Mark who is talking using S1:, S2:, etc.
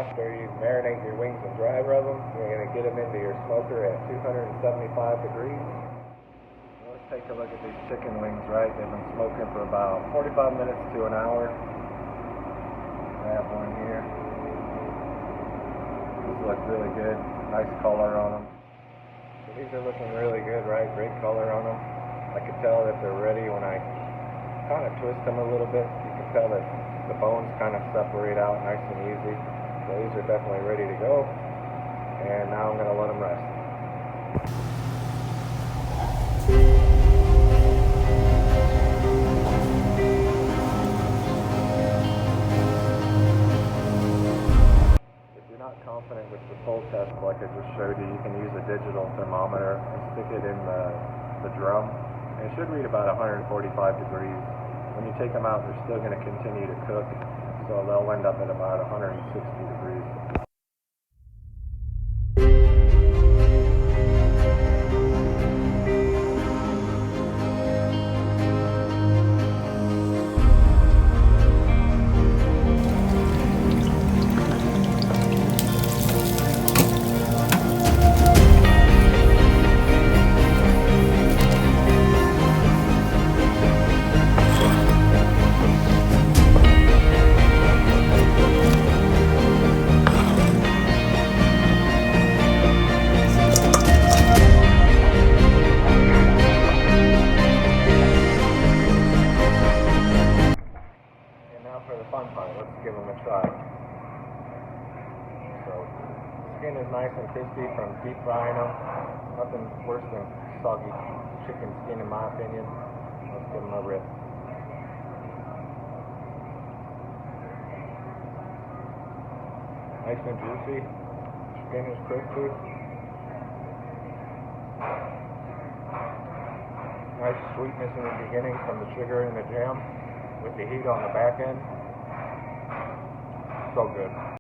S1: after you marinate your wings and dry rub them, you're going to get them into your smoker at 275 degrees. Let's take a look at these chicken wings, right? They've been smoking for about 45 minutes to an hour. I have one here. These look really good. Nice color on them. So these are looking really good, right? Great color on them. I can tell that they're ready when I kind of twist them a little bit. You can tell that the bones kind of separate out nice and easy. So these are definitely ready to go. And now I'm going to let them rest. If you're not confident with the pull test like I just showed you, you can use a digital thermometer and stick it in the drum. And it should read about 145 degrees. When you take them out, they're still going to continue to cook, so they'll end up at about 160 degrees. For the fun part, let's give them a try. So, skin is nice and crispy from deep frying them. Nothing worse than soggy chicken skin in my opinion. Let's give them a rip. Nice and juicy. Skin is crispy. Nice sweetness in the beginning from the sugar and the jam, with the heat on the back end. So good.